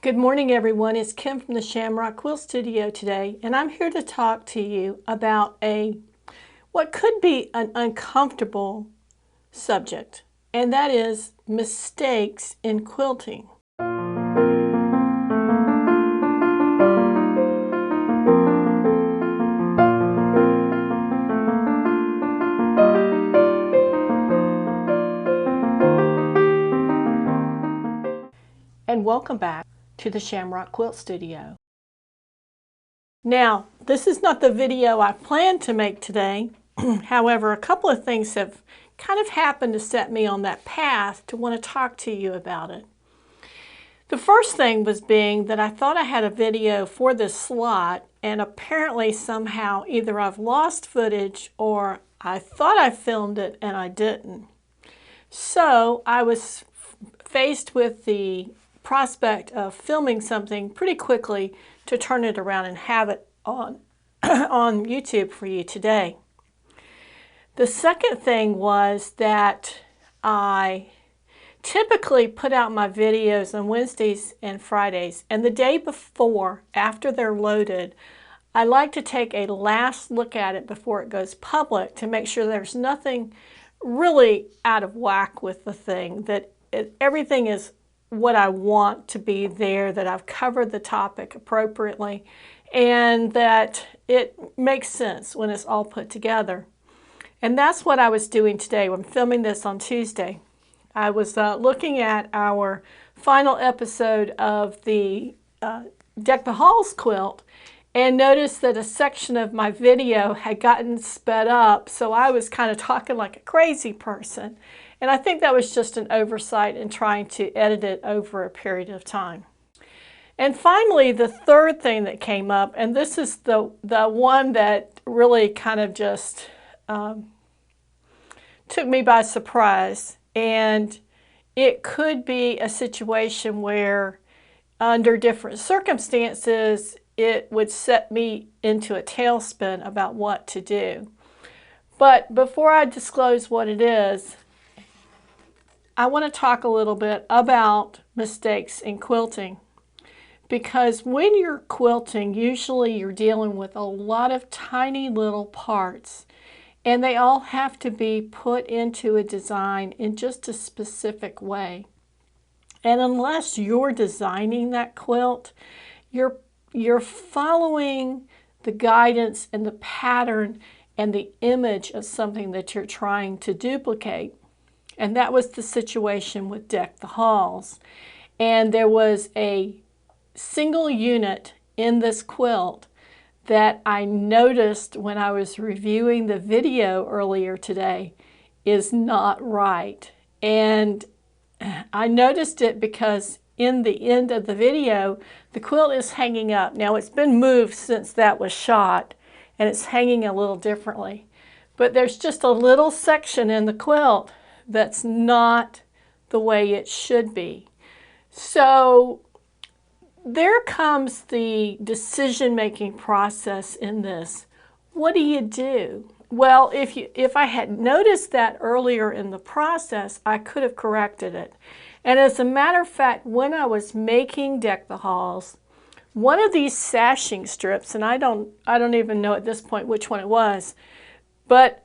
Good morning, everyone. It's Kim from the Shamrock Quilt Studio today, and I'm here to talk to you about what could be an uncomfortable subject, and that is mistakes in quilting. And welcome back to the Shamrock Quilt Studio. Now, this is not the video I planned to make today. However, a couple of things have kind of happened to set me on that path to want to talk to you about it. The first thing was being that I thought I had a video for this slot, and apparently somehow either I've lost footage or I thought I filmed it and I didn't. So I was faced with the prospect of filming something pretty quickly to turn it around and have it on on YouTube for you today. The second thing was that I typically put out my videos on Wednesdays and Fridays, and the day before, after they're loaded, I like to take a last look at it before it goes public to make sure there's nothing really out of whack with the thing, that everything is what I want to be there, that I've covered the topic appropriately, and that it makes sense when it's all put together. And that's what I was doing today when filming this on Tuesday. I was looking at our final episode of the Deck the Halls quilt and noticed that a section of my video had gotten sped up, so I was kind of talking like a crazy person. And I think that was just an oversight in trying to edit it over a period of time. And finally, the third thing that came up, and this is the one that really kind of just took me by surprise. And it could be a situation where under different circumstances, it would set me into a tailspin about what to do. But before I disclose what it is, I want to talk a little bit about mistakes in quilting, because when you're quilting, usually you're dealing with a lot of tiny little parts, and they all have to be put into a design in just a specific way. And unless you're designing that quilt, you're following the guidance and the pattern and the image of something that you're trying to duplicate. And that was the situation with Deck the Halls. And there was a single unit in this quilt that I noticed when I was reviewing the video earlier today is not right. And I noticed it because in the end of the video, the quilt is hanging up. Now, it's been moved since that was shot, and it's hanging a little differently. But there's just a little section in the quilt that's not the way it should be. So there comes the decision-making process in this. What do you do? Well, if I had noticed that earlier in the process, I could have corrected it. And as a matter of fact, when I was making Deck the Halls, one of these sashing strips, and I don't even know at this point which one it was, but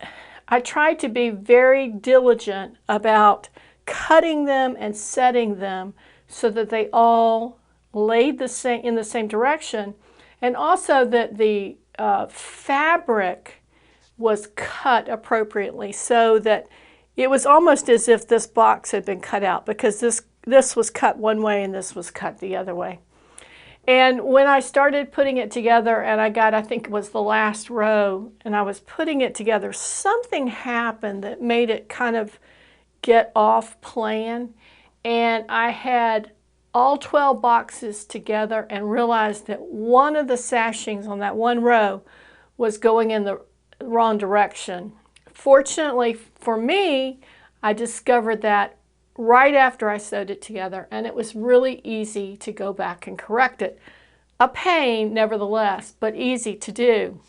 I tried to be very diligent about cutting them and setting them so that they all laid in the same direction, and also that the fabric was cut appropriately, so that it was almost as if this box had been cut out, because this was cut one way and this was cut the other way. And when I started putting it together, and I think it was the last row, and I was putting it together, something happened that made it kind of get off plan. And I had all 12 boxes together and realized that one of the sashings on that one row was going in the wrong direction. Fortunately for me, I discovered that right after I sewed it together, and it was really easy to go back and correct it. A pain, nevertheless, but easy to do.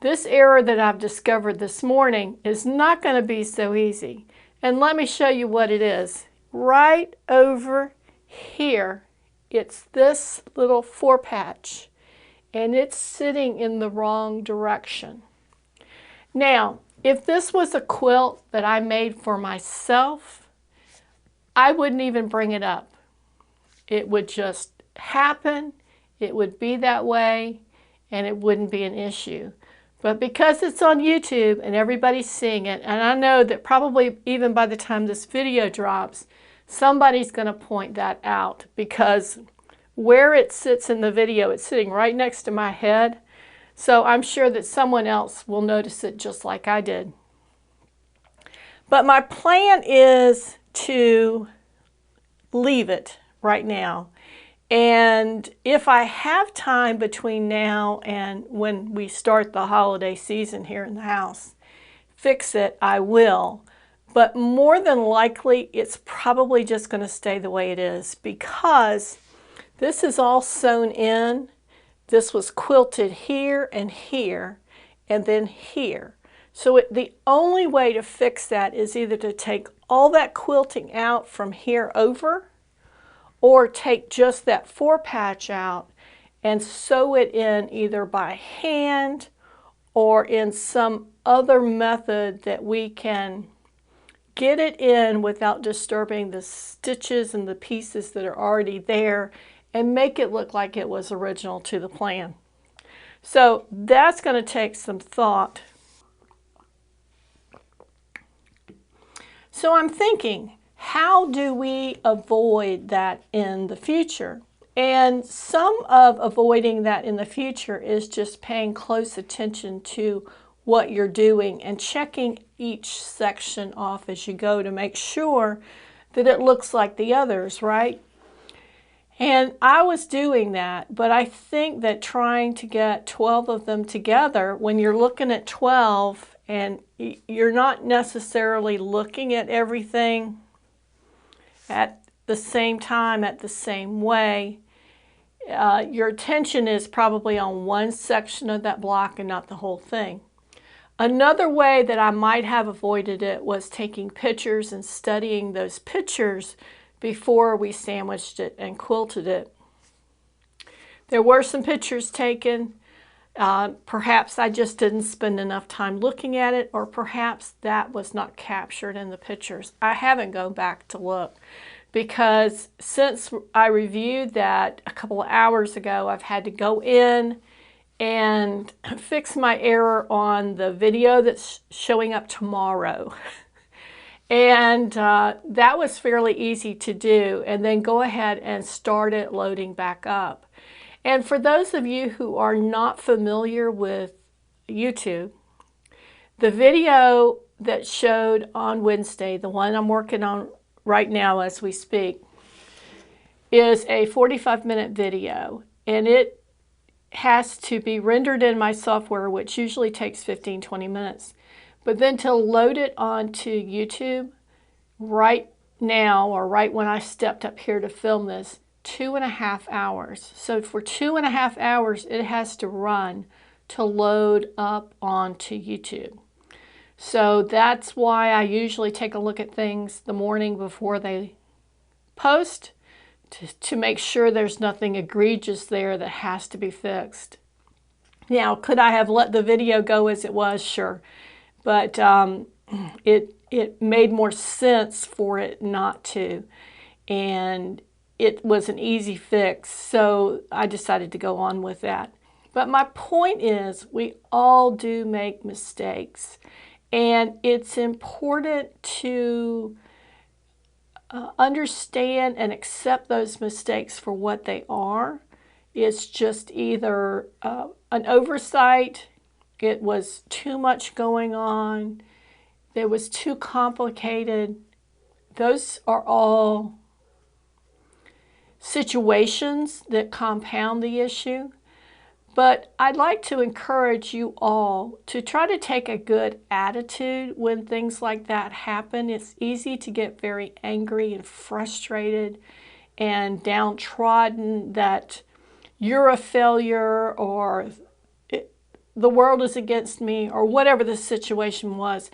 This error that I've discovered this morning is not going to be so easy. And let me show you what it is. Right over here it's this little four patch, and it's sitting in the wrong direction. Now, if this was a quilt that I made for myself, I wouldn't even bring it up. It would just happen, it would be that way, and it wouldn't be an issue. But because it's on YouTube and everybody's seeing it, and I know that probably even by the time this video drops, somebody's going to point that out, because where it sits in the video, it's sitting right next to my head. So I'm sure that someone else will notice it just like I did. But my plan is to leave it right now. And if I have time between now and when we start the holiday season here in the house, fix it, I will. But more than likely, it's probably just going to stay the way it is, because this is all sewn in. This was quilted here and here, and then here. So the only way to fix that is either to take all that quilting out from here over, or take just that four patch out and sew it in either by hand or in some other method that we can get it in without disturbing the stitches and the pieces that are already there, and make it look like it was original to the plan. So that's going to take some thought. So I'm thinking, how do we avoid that in the future? And some of avoiding that in the future is just paying close attention to what you're doing and checking each section off as you go to make sure that it looks like the others, right? And I was doing that, but I think that trying to get 12 of them together, when you're looking at 12 and you're not necessarily looking at everything at the same time, at the same way, your attention is probably on one section of that block and not the whole thing. Another way that I might have avoided it was taking pictures and studying those pictures before we sandwiched it and quilted it. There were some pictures taken. Perhaps I just didn't spend enough time looking at it, or perhaps that was not captured in the pictures. I haven't gone back to look, because since I reviewed that a couple of hours ago, I've had to go in and fix my error on the video that's showing up tomorrow. And that was fairly easy to do, and then go ahead and start it loading back up. And for those of you who are not familiar with YouTube, the video that showed on Wednesday, the one I'm working on right now as we speak, is a 45-minute video, and it has to be rendered in my software, which usually takes 15-20 minutes. But then to load it onto YouTube right now, or right when I stepped up here to film this, 2.5 hours. So for 2.5 hours, it has to run to load up onto YouTube. So that's why I usually take a look at things the morning before they post, to make sure there's nothing egregious there that has to be fixed. Now, could I have let the video go as it was? Sure. But it made more sense for it not to. And it was an easy fix, so I decided to go on with that. But my point is, we all do make mistakes. And it's important to understand and accept those mistakes for what they are. It's just either an oversight, it was too much going on, it was too complicated. Those are all situations that compound the issue. But I'd like to encourage you all to try to take a good attitude when things like that happen. It's easy to get very angry and frustrated and downtrodden that you're a failure, or the world is against me, or whatever the situation was.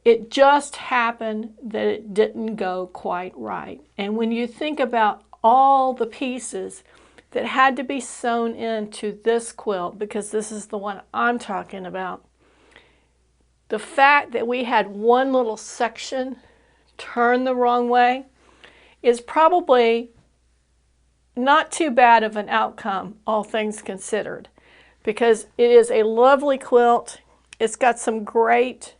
It just happened that it didn't go quite right. And when you think about all the pieces that had to be sewn into this quilt, because this is the one I'm talking about. The fact that we had one little section turned the wrong way is probably not too bad of an outcome, all things considered, because it is a lovely quilt. It's got some great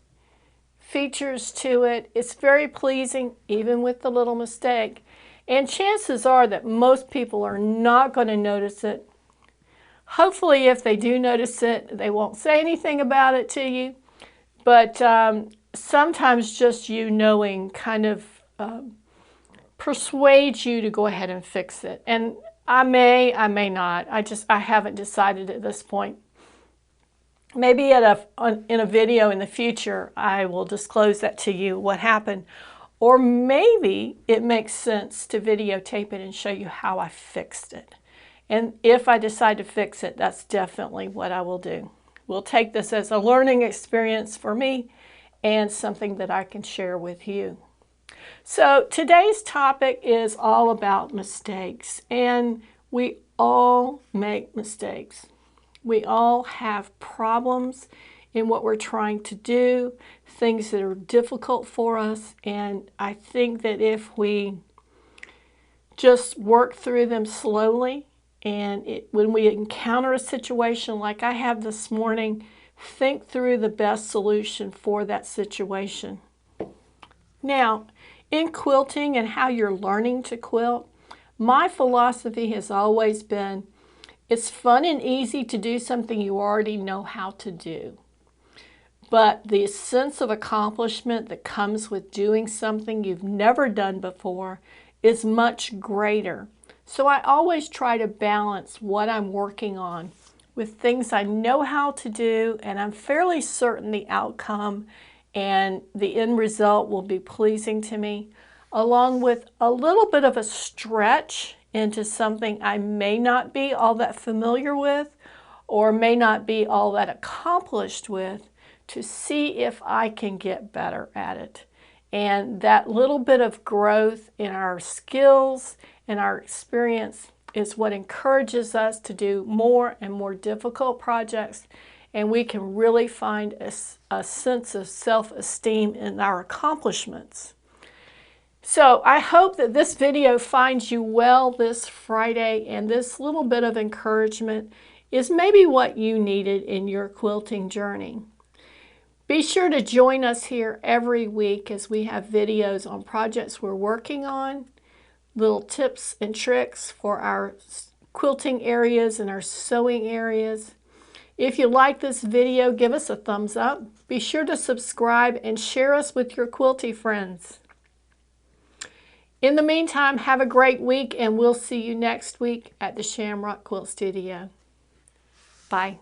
features to it. It's very pleasing, even with the little mistake. And chances are that most people are not going to notice it. Hopefully, if they do notice it, they won't say anything about it to you. But sometimes just you knowing kind of persuades you to go ahead and fix it. And I may not. I haven't decided at this point. Maybe in a video in the future, I will disclose that to you, what happened. Or maybe it makes sense to videotape it and show you how I fixed it. And if I decide to fix it, that's definitely what I will do. We'll take this as a learning experience for me and something that I can share with you. So today's topic is all about mistakes, and we all make mistakes. We all have problems in what we're trying to do, things that are difficult for us, and I think that if we just work through them slowly, and when we encounter a situation like I have this morning, think through the best solution for that situation. Now, in quilting and how you're learning to quilt, my philosophy has always been, it's fun and easy to do something you already know how to do. But the sense of accomplishment that comes with doing something you've never done before is much greater. So I always try to balance what I'm working on with things I know how to do, and I'm fairly certain the outcome and the end result will be pleasing to me, along with a little bit of a stretch into something I may not be all that familiar with or may not be all that accomplished with, to see if I can get better at it. And that little bit of growth in our skills and our experience is what encourages us to do more and more difficult projects, and we can really find a sense of self-esteem in our accomplishments. So I hope that this video finds you well this Friday, and this little bit of encouragement is maybe what you needed in your quilting journey. Be sure to join us here every week as we have videos on projects we're working on, little tips and tricks for our quilting areas and our sewing areas. If you like this video, give us a thumbs up. Be sure to subscribe and share us with your quilty friends. In the meantime, have a great week, and we'll see you next week at the Shamrock Quilt Studio. Bye.